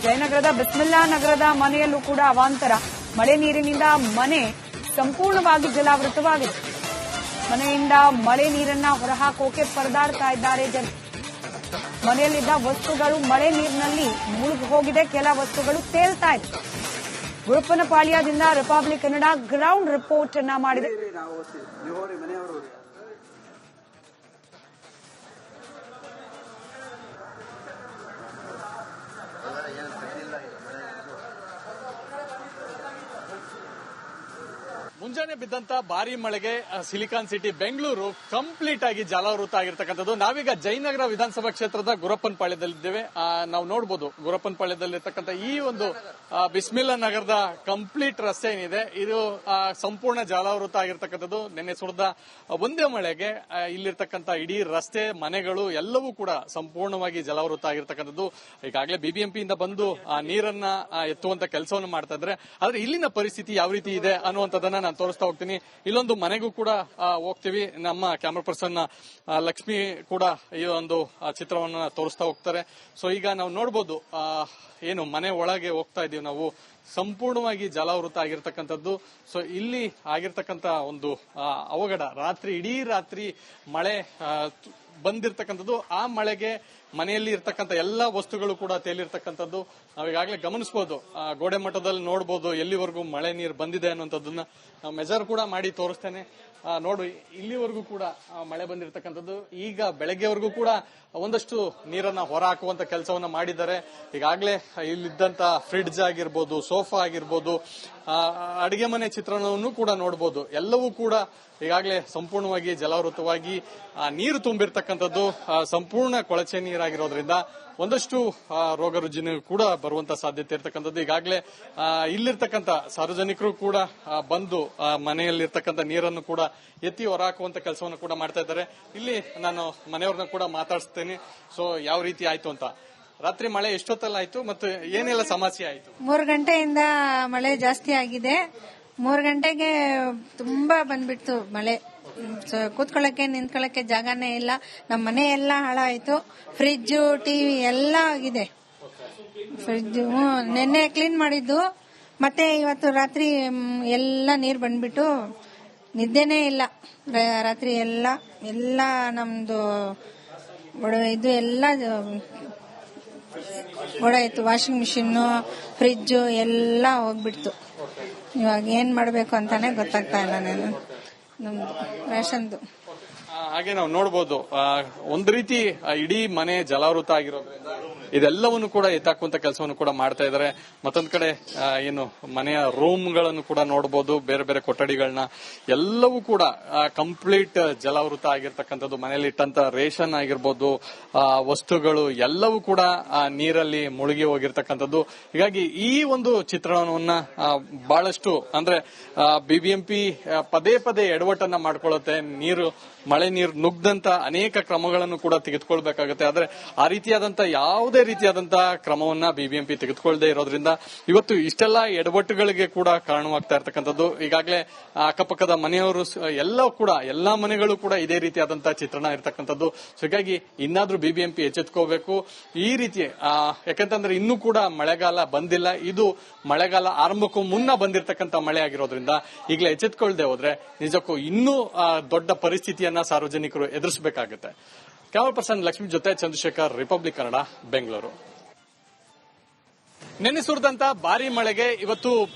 ಜಯನಗರದ ಬಿಸ್ಮಿಲ್ಲಾ ನಗರದ ಮನೆಯಲ್ಲೂ ಕೂಡ ಅವಾಂತರ. ಮಳೆ ನೀರಿನಿಂದ ಮನೆ ಸಂಪೂರ್ಣವಾಗಿ ಜಲಾವೃತವಾಗಿದೆ. ಮನೆಯಿಂದ ಮಳೆ ನೀರನ್ನ ಹೊರಹಾಕೋಕೆ ಪರದಾಡ್ತಾ ಇದ್ದಾರೆ ಜನ. ಮನೆಯಲ್ಲಿದ್ದ ವಸ್ತುಗಳು ಮಳೆ ನೀರಿನಲ್ಲಿ ಮುಳುಗಿ ಹೋಗಿದೆ. ಕೆಲ ವಸ್ತುಗಳು ತೇಲ್ತಾ ಇದೆ. ಗುರುಪ್ಪನಪಾಳ್ಯದಿಂದ ರಿಪಬ್ಲಿಕ್ ಕನ್ನಡ ಗ್ರೌಂಡ್ ರಿಪೋರ್ಟ್ ಅನ್ನ ಮಾಡಿದೆ. ಮುಂಜಾನೆ ಬಿದ್ದಂತ ಭಾರಿ ಮಳೆಗೆ ಸಿಲಿಕಾನ್ ಸಿಟಿ ಬೆಂಗಳೂರು ಕಂಪ್ಲೀಟ್ ಆಗಿ ಜಲಾವೃತ ಆಗಿರ್ತಕ್ಕಂಥದ್ದು. ನಾವೀಗ ಜಯನಗರ ವಿಧಾನಸಭಾ ಕ್ಷೇತ್ರದ ಗುರಪ್ಪನಪಾಳ್ಯದಲ್ಲಿದ್ದೇವೆ. ನಾವು ನೋಡಬಹುದು ಗುರಪ್ಪನಪಾಳ್ಯದಲ್ಲಿರ್ತಕ್ಕಂಥ ಈ ಒಂದು ಬಿಸ್ಮಿಲ್ಲಾ ನಗರದ ಕಂಪ್ಲೀಟ್ ರಸ್ತೆ ಏನಿದೆ ಇದು ಸಂಪೂರ್ಣ ಜಲಾವೃತ ಆಗಿರ್ತಕ್ಕಂಥದ್ದು. ನಿನ್ನೆ ಸುರಿದ ಒಂದೇ ಮಳೆಗೆ ಇಲ್ಲಿರ್ತಕ್ಕಂಥ ಇಡೀ ರಸ್ತೆ ಮನೆಗಳು ಎಲ್ಲವೂ ಕೂಡ ಸಂಪೂರ್ಣವಾಗಿ ಜಲಾವೃತ ಆಗಿರ್ತಕ್ಕಂಥದ್ದು. ಈಗಾಗಲೇ ಬಿಬಿಎಂಪಿಯಿಂದ ಬಂದು ನೀರನ್ನ ಎತ್ತುವಂತ ಕೆಲಸವನ್ನು ಮಾಡ್ತಾ ಇದ್ದಾರೆ. ಆದ್ರೆ ಇಲ್ಲಿನ ಪರಿಸ್ಥಿತಿ ಯಾವ ರೀತಿ ಇದೆ ಅನ್ನುವಂಥದ್ದನ್ನ ನಾನು ತೋರಿಸ್ತಾ ಹೋಗ್ತೀನಿ. ಇಲ್ಲೊಂದು ಮನೆಗೂ ಕೂಡ ಹೋಗ್ತೀವಿ. ನಮ್ಮ ಕ್ಯಾಮರಾ ಪರ್ಸನ್ ಲಕ್ಷ್ಮಿ ಕೂಡ ಈ ಒಂದು ಚಿತ್ರವನ್ನು ತೋರಿಸ್ತಾ ಹೋಗ್ತಾರೆ. ಸೊ ಈಗ ನಾವು ನೋಡಬಹುದು ಏನು ಮನೆ ಒಳಗೆ ಹೋಗ್ತಾ ಇದೀವಿ ನಾವು, ಸಂಪೂರ್ಣವಾಗಿ ಜಲಾವೃತ ಆಗಿರ್ತಕ್ಕಂಥದ್ದು. ಸೊ ಇಲ್ಲಿ ಆಗಿರ್ತಕ್ಕಂಥ ಒಂದು ಅವಘಡ, ಇಡೀ ರಾತ್ರಿ ಮಳೆ ಬಂದಿರತಕ್ಕಂಥದ್ದು. ಆ ಮಳೆಗೆ ಮನೆಯಲ್ಲಿ ಇರ್ತಕ್ಕಂಥ ಎಲ್ಲಾ ವಸ್ತುಗಳು ಕೂಡ ತೇಲಿರ್ತಕ್ಕಂಥದ್ದು ನಾವೀಗಾಗಲೇ ಗಮನಿಸಬಹುದು. ಗೋಡೆ ಮಟ್ಟದಲ್ಲಿ ನೋಡಬಹುದು ಎಲ್ಲಿವರೆಗೂ ಮಳೆ ನೀರು ಬಂದಿದೆ ಅನ್ನುವಂಥದ್ದನ್ನ ಮೆಜರ್ ಕೂಡ ಮಾಡಿ ತೋರಿಸ್ತೇನೆ. ನೋಡು, ಇಲ್ಲಿವರೆಗೂ ಕೂಡ ಮಳೆ ಬಂದಿರತಕ್ಕಂಥದ್ದು. ಈಗ ಬೆಳಗ್ಗೆವರೆಗೂ ಕೂಡ ಒಂದಷ್ಟು ನೀರನ್ನ ಹೊರ ಹಾಕುವಂತ ಕೆಲಸವನ್ನ ಮಾಡಿದ್ದಾರೆ. ಈಗಾಗಲೇ ಇಲ್ಲಿದ್ದಂತ ಫ್ರಿಡ್ಜ್ ಆಗಿರ್ಬೋದು, ಸೋಫಾ ಆಗಿರ್ಬೋದು, ಅಡಿಗೆ ಮನೆ ಚಿತ್ರಣವನ್ನು ಕೂಡ ನೋಡಬಹುದು. ಎಲ್ಲವೂ ಕೂಡ ಈಗಾಗಲೇ ಸಂಪೂರ್ಣವಾಗಿ ಜಲಾವೃತವಾಗಿ ನೀರು ತುಂಬಿರ್ತಕ್ಕಂಥದ್ದು. ಸಂಪೂರ್ಣ ಕೊಳಚೆ ನೀರಾಗಿರೋದ್ರಿಂದ ಒಂದಷ್ಟು ರೋಗ ರುಜಿನ ಕೂಡ ಬರುವಂತ ಸಾಧ್ಯತೆ ಇರತಕ್ಕಂಥದ್ದು. ಈಗಾಗಲೇ ಇಲ್ಲಿರ್ತಕ್ಕಂಥ ಸಾರ್ವಜನಿಕರು ಕೂಡ ಬಂದು ಮನೆಯಲ್ಲಿರ್ತಕ್ಕಂಥ ನೀರನ್ನು ಕೂಡ ಎತ್ತಿ ಹೊರಹಾಕುವಂತ ಕೆಲಸವನ್ನು ಕೂಡ ಮಾಡ್ತಾ ಇದ್ದಾರೆ. ಇಲ್ಲಿ ನಾನು ಮನೆಯವ್ರನ್ನ ಕೂಡ ಮಾತಾಡಿಸ್ತೇನೆ. ಸೊ ಯಾವ ರೀತಿ ಆಯ್ತು ಅಂತ. ರಾತ್ರಿ ಮಳೆ ಎಷ್ಟೊತ್ತಲ್ಲ ಆಯ್ತು ಮತ್ತು ಏನೆಲ್ಲ ಸಮಸ್ಯೆ ಆಯ್ತು? 3 ಗಂಟೆಯಿಂದ ಮಳೆ ಜಾಸ್ತಿ ಆಗಿದೆ. 3 ಗಂಟೆಗೆ ತುಂಬಾ ಬಂದ್ಬಿಡ್ತು ಮಳೆ. ಕೂತ್ಕೊಳ್ಳಕ್ಕೆ ನಿಂತ್ಕೊಳ್ಳಕ್ಕೆ ಜಾಗನೇ ಇಲ್ಲ. ನಮ್ಮ ಮನೆ ಎಲ್ಲ ಹಾಳಾಯ್ತು. ಫ್ರಿಡ್ಜ್, ಟಿವಿ ಎಲ್ಲ ಆಗಿದೆ. ಫ್ರಿಡ್ಜ್ ನೆನ್ನೆ ಕ್ಲೀನ್ ಮಾಡಿದ್ದು, ಮತ್ತೆ ಇವತ್ತು ರಾತ್ರಿ ಎಲ್ಲ ನೀರು ಬಂದ್ಬಿಟ್ಟು ನಿದ್ದೆನೇ ಇಲ್ಲ. ರಾತ್ರಿ ಎಲ್ಲ ನಮ್ದು ಇದು ಎಲ್ಲ ಓಡಾಯ್ತು. ವಾಷಿಂಗ್ ಮಿಷಿನ್, ಫ್ರಿಡ್ಜ್ ಎಲ್ಲ ಹೋಗ್ಬಿಡ್ತು. ಇವಾಗ ಏನ್ ಮಾಡ್ಬೇಕು ಅಂತಾನೆ ಗೊತ್ತಾಗ್ತಾ ಇಲ್ಲ ನಮ್ದು ರೇಷನ್ದು. ಹಾಗೆ ನಾವು ನೋಡಬಹುದು ಒಂದು ರೀತಿ ಇಡೀ ಮನೆ ಜಲಾವೃತ ಆಗಿರೋದ್ರಿಂದ ಇದೆಲ್ಲವನ್ನು ಕೂಡ ಎತ್ತಾಕುವಂತ ಕೆಲಸವನ್ನು ಕೂಡ ಮಾಡ್ತಾ ಇದ್ದಾರೆ. ಮತ್ತೊಂದ್ ಕಡೆ ಏನು ಮನೆಯ ರೂಮ್ಗಳನ್ನು ಕೂಡ ನೋಡಬಹುದು, ಬೇರೆ ಬೇರೆ ಕೊಠಡಿಗಳನ್ನ ಎಲ್ಲವೂ ಕೂಡ ಕಂಪ್ಲೀಟ್ ಜಲಾವೃತ ಆಗಿರ್ತಕ್ಕಂಥದ್ದು. ಮನೆಯಲ್ಲಿ ಇಟ್ಟಂತ ರೇಷನ್ ಆಗಿರ್ಬೋದು, ವಸ್ತುಗಳು ಎಲ್ಲವೂ ಕೂಡ ನೀರಲ್ಲಿ ಮುಳುಗಿ ಹೋಗಿರ್ತಕ್ಕಂಥದ್ದು. ಹೀಗಾಗಿ ಈ ಒಂದು ಚಿತ್ರಣವನ್ನ ಬಹಳಷ್ಟು ಅಂದ್ರೆ ಬಿಬಿಎಂಪಿ ಪದೇ ಪದೇ ಎಡವಟ್ಟನ್ನ ಮಾಡ್ಕೊಳ್ಳುತ್ತೆ. ಮಳೆ ನೀರು ನುಗ್ದಂತ ಅನೇಕ ಕ್ರಮಗಳನ್ನು ಕೂಡ ತೆಗೆದುಕೊಳ್ಬೇಕಾಗುತ್ತೆ. ಆದ್ರೆ ಆ ರೀತಿಯಾದಂತ ಯಾವುದೇ ರೀತಿಯಾದಂತಹ ಕ್ರಮವನ್ನ ಬಿಬಿಎಂಪಿ ತೆಗೆದುಕೊಳ್ಳದೆ ಇರೋದ್ರಿಂದ ಇವತ್ತು ಇಷ್ಟೆಲ್ಲ ಎಡವಟ್ಟುಗಳಿಗೆ ಕೂಡ ಕಾರಣವಾಗ್ತಾ ಇರ್ತಕ್ಕಂಥದ್ದು. ಈಗಾಗಲೇ ಅಕ್ಕಪಕ್ಕದ ಮನೆಯವರು ಎಲ್ಲಾ ಮನೆಗಳು ಕೂಡ ಇದೇ ರೀತಿಯಾದಂತಹ ಚಿತ್ರಣ ಇರ್ತಕ್ಕಂಥದ್ದು. ಹೀಗಾಗಿ ಇನ್ನಾದ್ರೂ ಬಿಬಿಎಂಪಿ ಎಚ್ಚೆತ್ಕೋಬೇಕು. ಈ ರೀತಿ ಯಾಕಂತಂದ್ರೆ ಇನ್ನೂ ಕೂಡ ಮಳೆಗಾಲ ಬಂದಿಲ್ಲ. ಇದು ಮಳೆಗಾಲ ಆರಂಭಕ್ಕೂ ಮುನ್ನ ಬಂದಿರತಕ್ಕಂಥ ಮಳೆ ಆಗಿರೋದ್ರಿಂದ ಈಗಲೇ ಎಚ್ಚೆತ್ಕೊಳ್ಳದೆ ಹೋದ್ರೆ ನಿಜಕ್ಕೂ ಇನ್ನೂ ದೊಡ್ಡ ಪರಿಸ್ಥಿತಿಯನ್ನ ಸಾರ್ವಜನಿಕರು ಎದುರಿಸಬೇಕಾಗುತ್ತೆ. ಕ್ಯಾಮರಾ ಪರ್ಸನ್ ಲಕ್ಷ್ಮಿ ಜೊತೆ ಚಂದ್ರಶೇಖರ್, ರಿಪಬ್ಲಿಕ್ ಕನ್ನಡ, ಬೆಂಗಳೂರು. ನಿನ್ನೆ ಸುರಿದಂತ ಭಾರಿ ಮಳೆಗೆ ಇವತ್ತು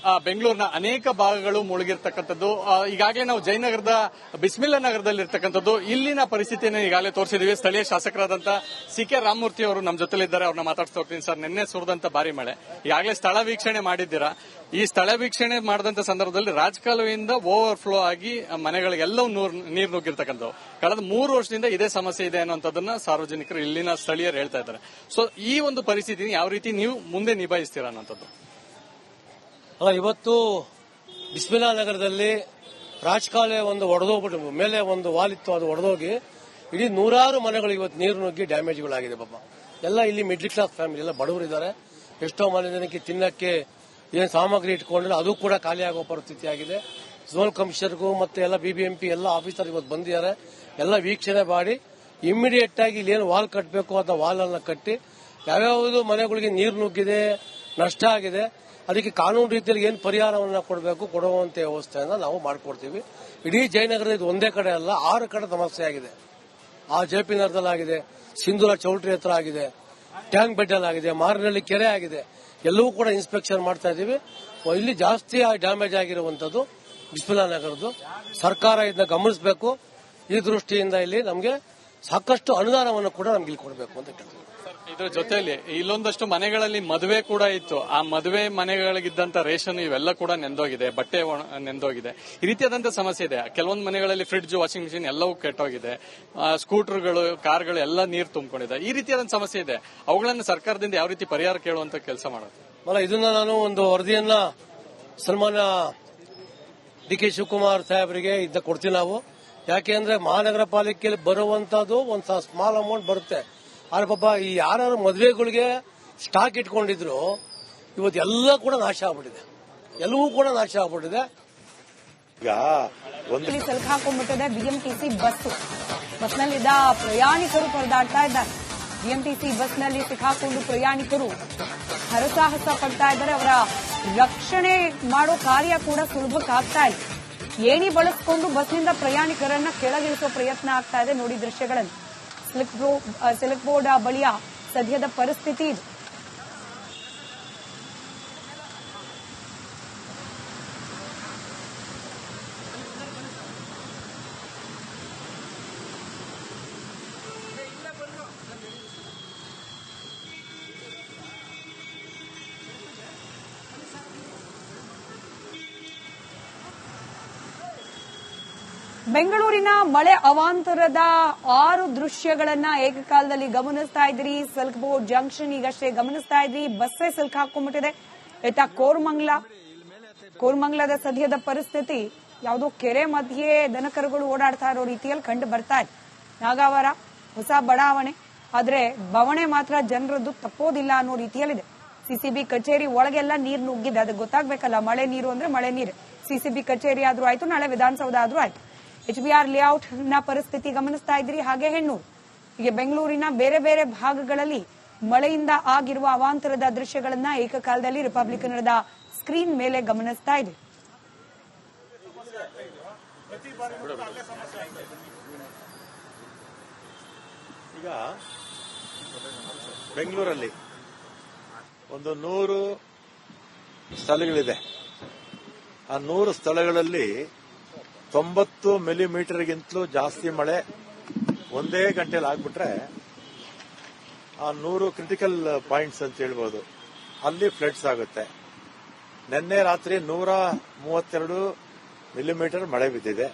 ಬೆಂಗಳೂರಿನ ಅನೇಕ ಭಾಗಗಳು ಮುಳುಗಿರ್ತಕ್ಕಂಥದ್ದು. ಈಗಾಗಲೇ ನಾವು ಜಯನಗರದ ಬಿಸ್ಮಿಲ್ಲಾ ನಗರದಲ್ಲಿ ಇರ್ತಕ್ಕಂಥದ್ದು. ಇಲ್ಲಿನ ಪರಿಸ್ಥಿತಿಯನ್ನು ಈಗಾಗಲೇ ತೋರಿಸಿದೀವಿ. ಸ್ಥಳೀಯ ಶಾಸಕರಾದಂತ ಸಿ.ಕೆ. ರಾಮಮೂರ್ತಿ ಅವರು ನಮ್ಮ ಜೊತೆಲಿದ್ದಾರೆ. ಅವ್ರನ್ನ ಮಾತಾಡ್ತಾ ಹೋಗ್ತೀನಿ. ಸರ್, ನಿನ್ನೆ ಸುರಿದಂತ ಭಾರಿ ಮಳೆ ಈಗಾಗಲೇ ಸ್ಥಳ ವೀಕ್ಷಣೆ ಮಾಡಿದ್ದೀರಾ. ಈ ಸ್ಥಳ ವೀಕ್ಷಣೆ ಮಾಡಿದಂತ ಸಂದರ್ಭದಲ್ಲಿ ರಾಜಕಾಲುವೆಯಿಂದ ಓವರ್ಫ್ಲೋ ಆಗಿ ಮನೆಗಳಿಗೆಲ್ಲವೂ ನೀರು ನುಗ್ಗಿರ್ತಕ್ಕಂಥದ್ದು. ಕಳೆದ 3 ವರ್ಷದಿಂದ ಇದೇ ಸಮಸ್ಯೆ ಇದೆ ಅನ್ನುವಂಥದ್ದನ್ನ ಸಾರ್ವಜನಿಕರು, ಇಲ್ಲಿನ ಸ್ಥಳೀಯರು ಹೇಳ್ತಾ ಇದ್ದಾರೆ. ಸೊ ಈ ಒಂದು ಪರಿಸ್ಥಿತಿ ಯಾವ ರೀತಿ ನೀವು ಮುಂದೆ ನಿಭಾಯಿಸ್ತೀರಾ ಅನ್ನೋಂಥದ್ದು? ಇವತ್ತು ಬಿಸ್ಮಿಲ್ಲಾ ನಗರದಲ್ಲಿ ರಾಜಕಾಲುವೆ ಒಂದು ಒಡೆದೋಗ್ಬಿಟ್ಟು ಮೇಲೆ ಒಂದು ವಾಲಿತ್ತು, ಅದು ಒಡೆದೋಗಿ ಇಡೀ 100 ಮನೆಗಳು ಇವತ್ತು ನೀರು ನುಗ್ಗಿ ಡ್ಯಾಮೇಜ್ಗಳಾಗಿದೆ. ಪಾಪ ಎಲ್ಲ ಇಲ್ಲಿ ಮಿಡ್ಲ್ ಕ್ಲಾಸ್ ಫ್ಯಾಮಿಲಿ ಎಲ್ಲ ಬಡವರಿದ್ದಾರೆ. ಎಷ್ಟೋ ಮನೆ ಜನಕ್ಕೆ ತಿನ್ನಕ್ಕೆ ಏನ್ ಸಾಮಗ್ರಿ ಇಟ್ಕೊಂಡ್ರೆ ಅದು ಕೂಡ ಖಾಲಿ ಆಗೋ ಪರಿಸ್ಥಿತಿ ಆಗಿದೆ. ಝೋನ್ ಕಮಿಷನರ್ಗೂ ಮತ್ತೆ ಎಲ್ಲ ಬಿಬಿಎಂಪಿ ಎಲ್ಲ ಆಫೀಸರ್ ಇವತ್ತು ಬಂದಿದ್ದಾರೆ. ಎಲ್ಲ ವೀಕ್ಷಣೆ ಮಾಡಿ ಇಮಿಡಿಯೇಟ್ ಆಗಿ ಇಲ್ಲಿ ಏನು ವಾಲ್ ಕಟ್ಟಬೇಕು ಅಂತ ವಾಲ್ ಅನ್ನ ಕಟ್ಟಿ, ಯಾವ್ಯಾವುದು ಮನೆಗಳಿಗೆ ನೀರು ನುಗ್ಗಿದೆ ನಷ್ಟ ಆಗಿದೆ. ಅದಕ್ಕೆ ಕಾನೂನು ರೀತಿಯಲ್ಲಿ ಏನು ಪರಿಹಾರವನ್ನ ಕೊಡಬೇಕು ಕೊಡುವಂತ ವ್ಯವಸ್ಥೆಯನ್ನ ನಾವು ಮಾಡಿಕೊಡ್ತೀವಿ. ಇಡೀ ಜಯನಗರದ ಇದು ಒಂದೇ ಕಡೆ ಅಲ್ಲ, 6 ಕಡೆ ಸಮಸ್ಯೆ ಆಗಿದೆ. ಆ ಜೆಪಿ ನಗರದಲ್ಲಾಗಿದೆ, ಸಿಂಧೂರ ಚೌಲ್ಟ್ರಿ ಹತ್ರ ಆಗಿದೆ, ಟ್ಯಾಂಕ್ ಬೆಡ್ ಅಲ್ಲಿ ಆಗಿದೆ, ಮಾರಿನಹಳ್ಳಿ ಕೆರೆ ಆಗಿದೆ. ಎಲ್ಲವೂ ಕೂಡ ಇನ್ಸ್ಪೆಕ್ಷನ್ ಮಾಡ್ತಾ ಇದೀವಿ. ಇಲ್ಲಿ ಜಾಸ್ತಿ ಡ್ಯಾಮೇಜ್ ಆಗಿರುವಂತದ್ದು ಬಿಸ್ಮಿಲ್ಲಾ ನಗರದ್ದು. ಸರ್ಕಾರ ಇದನ್ನ ಗಮನಿಸಬೇಕು. ಈ ದೃಷ್ಟಿಯಿಂದ ಇಲ್ಲಿ ನಮಗೆ ಸಾಕಷ್ಟು ಅನುದಾನವನ್ನು ಕೂಡ ನಮ್ಗೆ ಇಲ್ಲಿ ಕೊಡಬೇಕು ಅಂತ ಹೇಳ್ತೀವಿ. ಇದ್ರ ಜೊತೆಯಲ್ಲಿ ಇಲ್ಲೊಂದಷ್ಟು ಮನೆಗಳಲ್ಲಿ ಮದುವೆ ಕೂಡ ಇತ್ತು. ಆ ಮದುವೆ ಮನೆಗಳಿಗಿದ್ದಂತ ರೇಷನ್ ಇವೆಲ್ಲ ಕೂಡ ನೆಂದೋಗಿದೆ, ಬಟ್ಟೆ ನೆಂದೋಗಿದೆ. ಈ ರೀತಿಯಾದಂತ ಸಮಸ್ಯೆ ಇದೆ. ಕೆಲವೊಂದು ಮನೆಗಳಲ್ಲಿ ಫ್ರಿಡ್ಜ್, ವಾಷಿಂಗ್ ಮಿಷಿನ್ ಎಲ್ಲವೂ ಕೆಟ್ಟೋಗಿದೆ. ಸ್ಕೂಟರ್ಗಳು, ಕಾರ್ಗಳು ಎಲ್ಲ ನೀರು ತುಂಬಿಕೊಂಡಿದೆ. ಈ ರೀತಿಯಾದಂತ ಸಮಸ್ಯೆ ಇದೆ. ಅವುಗಳನ್ನು ಸರ್ಕಾರದಿಂದ ಯಾವ ರೀತಿ ಪರಿಹಾರ ಕೇಳುವಂತ ಕೆಲಸ ಮಾಡೋದು? ಇದನ್ನ ನಾನು ಒಂದು ವರದಿಯನ್ನ ಸನ್ಮಾನ್ಯ ಡಿ.ಕೆ. ಶಿವಕುಮಾರ್ ಸಾಹೇಬರಿಗೆ ಇದ್ದ ಕೊಡ್ತೀವಿ ನಾವು. ಯಾಕೆ ಅಂದ್ರೆ ಮಹಾನಗರ ಪಾಲಿಕೆಯಲ್ಲಿ ಬರುವಂತದ್ದು ಒಂದು ಸ್ಮಾಲ್ ಅಮೌಂಟ್ ಬರುತ್ತೆ. ಆದ್ರೆ ಪಾಪ ಈ ಯಾರು ಮದುವೆಗಳಿಗೆ ಸ್ಟಾಕ್ ಇಟ್ಕೊಂಡಿದ್ರು ಇವತ್ತು ಎಲ್ಲ ಕೂಡ ನಾಶ ಆಗ್ಬಿಟ್ಟಿದೆ. ಎಲ್ಲವೂ ಕೂಡ ನಾಶ ಆಗ್ಬಿಟ್ಟಿದೆ. ಇಲ್ಲಿ ಸಿಲುಕಾಕೊಂಡ್ಬಿಟ್ಟಿದೆ ಬಿಎಂಟಿಸಿ ಬಸ್ನಲ್ಲಿದ್ದ ಪ್ರಯಾಣಿಕರು ಪರದಾಡ್ತಾ ಇದ್ದಾರೆ. ಬಿಎಂಟಿಸಿ ಬಸ್ನಲ್ಲಿ ಸಿಕ್ಕಾಕೊಂಡು ಪ್ರಯಾಣಿಕರು ಹರಸಾಹಸ ಪಡ್ತಾ ಇದ್ದಾರೆ. ಅವರ ರಕ್ಷಣೆ ಮಾಡೋ ಕಾರ್ಯ ಕೂಡ ಸುಲಭಕ್ಕಾಗ್ತಾ ಇಲ್ಲ. ಏಣಿ ಬಳಸಿಕೊಂಡು ಬಸ್ನಿಂದ ಪ್ರಯಾಣಿಕರನ್ನ ಕೆಳಗಿಳಿಸುವ ಪ್ರಯತ್ನ ಆಗ್ತಾ ಇದೆ. ನೋಡಿ ದೃಶ್ಯಗಳನ್ನು. ಸಿಲ್ಕ್ ಬೋರ್ಡ್ ಬಳಿಯ ಸದ್ಯದ ಪರಿಸ್ಥಿತಿ ಇದು. ಬೆಂಗಳೂರಿನ ಮಳೆ ಅವಾಂತರದ 6 ದೃಶ್ಯಗಳನ್ನ ಏಕಕಾಲದಲ್ಲಿ ಗಮನಿಸ್ತಾ ಇದ್ರಿ. ಸಿಲ್ಕ್ ಬೋರ್ಡ್ ಜಂಕ್ಷನ್ ಈಗಷ್ಟೇ ಗಮನಿಸ್ತಾ ಇದ್ರಿ. ಬಸ್ಸೇ ಸಿಲ್ಕ್ ಹಾಕೊಂಡ್ಬಿಟ್ಟಿದೆ. ಇತ್ತ ಕೋರ್ಮಂಗ್ಲದ ಸದ್ಯದ ಪರಿಸ್ಥಿತಿ ಯಾವುದೋ ಕೆರೆ ಮಧ್ಯೆ ದನಕರುಗಳು ಓಡಾಡ್ತಾ ಇರೋ ರೀತಿಯಲ್ಲಿ ಕಂಡು ಬರ್ತಾ ಇದೆ. ನಾಗಾವರ ಹೊಸ ಬಡಾವಣೆ, ಆದ್ರೆ ಬವಣೆ ಮಾತ್ರ ಜನರದ್ದು ತಪ್ಪೋದಿಲ್ಲ ಅನ್ನೋ ರೀತಿಯಲ್ಲಿದೆ. ಸಿಸಿಬಿ ಕಚೇರಿ ಒಳಗೆಲ್ಲ ನೀರು ನುಗ್ಗಿದೆ. ಅದು ಗೊತ್ತಾಗ್ಬೇಕಲ್ಲ, ಮಳೆ ನೀರು ಅಂದ್ರೆ ಮಳೆ ನೀರು. ಸಿಸಿಬಿ ಕಚೇರಿ ಆದ್ರೂ ಆಯ್ತು, ನಾಳೆ ವಿಧಾನಸೌಧ ಆದ್ರೂ ಆಯ್ತು. HBR ಲೇಔಟ್ ನ ಪರಿಸ್ಥಿತಿ ಗಮನಿಸ್ತಾ ಇದ್ರಿ. ಹಾಗೆ ಹೆಣ್ಣೂರು, ಹೀಗೆ ಬೆಂಗಳೂರಿನ ಬೇರೆ ಬೇರೆ ಭಾಗಗಳಲ್ಲಿ ಮಳೆಯಿಂದ ಆಗಿರುವ ಅವಾಂತರದ ದೃಶ್ಯಗಳನ್ನ ಏಕಕಾಲದಲ್ಲಿ ರಿಪಬ್ಲಿಕನದ ಸ್ಕ್ರೀನ್ ಮೇಲೆ ಗಮನಿಸ್ತಾ ಇದೆ. ಈಗ ಬೆಂಗಳೂರಲ್ಲಿ ಒಂದು 100 ಸ್ಥಳಗಳಿದೆ. ಆ 100 ಸ್ಥಳಗಳಲ್ಲಿ 90 ಮಿಲಿಮೀಟರ್ಗಿಂತಲೂ ಜಾಸ್ತಿ ಮಳೆ ಒಂದೇ ಗಂಟೆಯಲ್ಲಿ ಆಗ್ಬಿಟ್ರೆ ಆ 100 ಕ್ರಿಟಿಕಲ್ ಪಾಯಿಂಟ್ಸ್ ಅಂತ ಹೇಳ್ಬೋದು, ಅಲ್ಲಿ ಫ್ಲಡ್ಸ್ ಆಗುತ್ತೆ. ನಿನ್ನೆ ರಾತ್ರಿ 132 ಮಿಲಿಮೀಟರ್ ಮಳೆ ಬಿದ್ದಿದೆ.